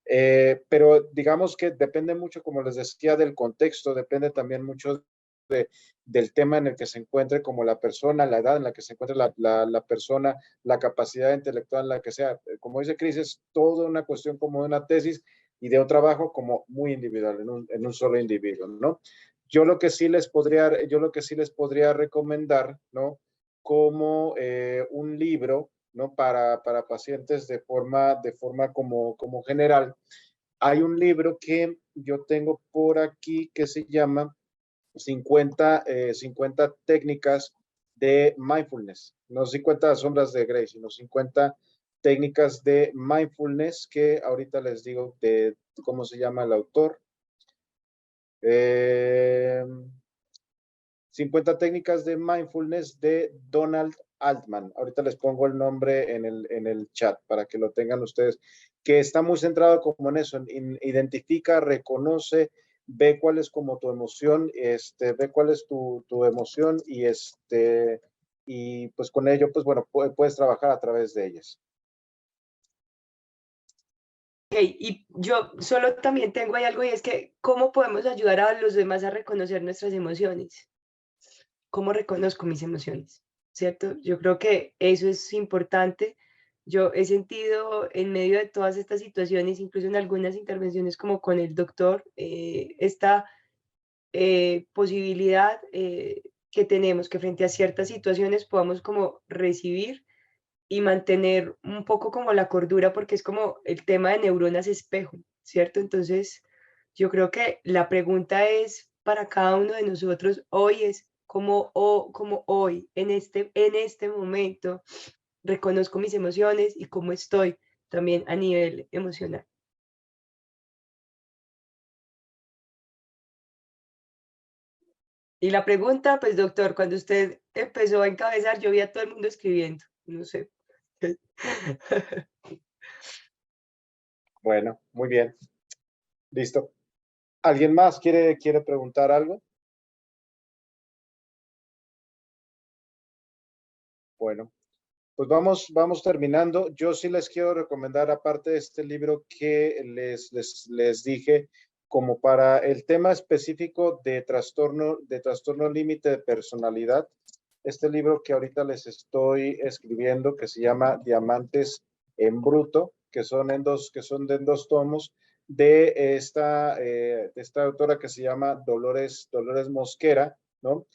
Pero digamos que depende mucho, como les decía, del contexto, depende también mucho del tema en el que se encuentre como la persona, la edad en la que se encuentre la persona, la capacidad intelectual en la que sea. Como dice Cris, es toda una cuestión como de una tesis y de un trabajo como muy individual, en un solo individuo, ¿no? Yo lo que sí les podría recomendar, ¿no? Como un libro, ¿no? Para pacientes de forma como general. Hay un libro que yo tengo por aquí que se llama 50 técnicas de mindfulness. No 50 sombras de Grey, sino 50 técnicas de mindfulness, que ahorita les digo de cómo se llama el autor. 50 técnicas de mindfulness de Donald Altman. Ahorita les pongo el nombre en el chat para que lo tengan ustedes, que está muy centrado como en eso, identifica, reconoce, ve cuál es como tu emoción, ve cuál es tu emoción y pues con ello, pues bueno, puedes trabajar a través de ellas. Okay, y yo solo también tengo ahí algo y es que, ¿cómo podemos ayudar a los demás a reconocer nuestras emociones? ¿Cómo reconozco mis emociones? ¿Cierto? Yo creo que eso es importante. Yo he sentido en medio de todas estas situaciones, incluso en algunas intervenciones como con el doctor, esta posibilidad que tenemos que frente a ciertas situaciones podamos como recibir y mantener un poco como la cordura, porque es como el tema de neuronas espejo, ¿cierto? Entonces, yo creo que la pregunta es para cada uno de nosotros hoy es como hoy, en este momento, reconozco mis emociones y cómo estoy también a nivel emocional. Y la pregunta, pues doctor, cuando usted empezó a encabezar, yo vi a todo el mundo escribiendo, no sé. Bueno, muy bien. Listo. ¿Alguien más quiere preguntar algo? Bueno, pues vamos terminando. Yo sí les quiero recomendar, aparte de este libro que les dije, como para el tema específico de trastorno límite de personalidad, este libro que ahorita les estoy escribiendo, que se llama Diamantes en Bruto, que son de dos tomos, de esta autora que se llama Dolores Mosquera, ¿no?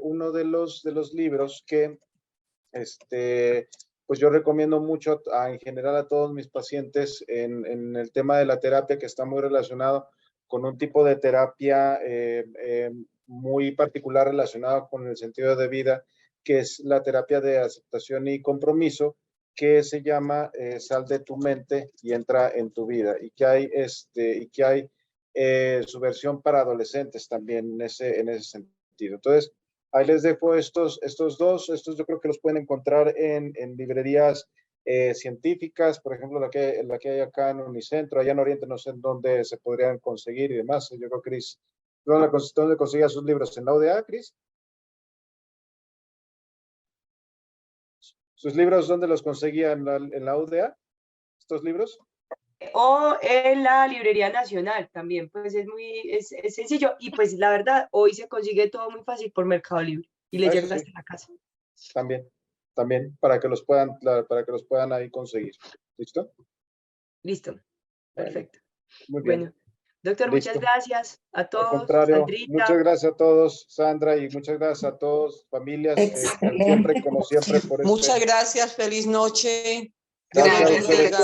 Uno de los libros que pues yo recomiendo mucho en general a todos mis pacientes en el tema de la terapia, que está muy relacionado con un tipo de terapia muy particular relacionado con el sentido de vida, que es la terapia de aceptación y compromiso, que se llama Sal de tu mente y entra en tu vida, y que hay su versión para adolescentes también en ese sentido. Entonces, ahí les dejo estos dos. Estos yo creo que los pueden encontrar en librerías científicas, por ejemplo, la que hay acá en Unicentro, allá en Oriente, no sé en dónde se podrían conseguir y demás. Yo creo, Cris, ¿dónde conseguía sus libros? ¿En la UDA, Cris? ¿Sus libros dónde los conseguía en la UDA? ¿Estos libros? O en la Librería Nacional también, pues es sencillo. Y pues la verdad, hoy se consigue todo muy fácil por Mercado Libre y le llega hasta la casa. También, para que los puedan ahí conseguir. ¿Listo? Listo, perfecto. Muy bien. Bueno, doctor, Listo. muchas gracias a Al todos. contrario, Sandrita. muchas gracias a todos, Sandra, y muchas gracias a todos, familias, Excelente. siempre, como siempre, por Muchas gracias, feliz noche. Gracias a Dios los ustedes. bendiga.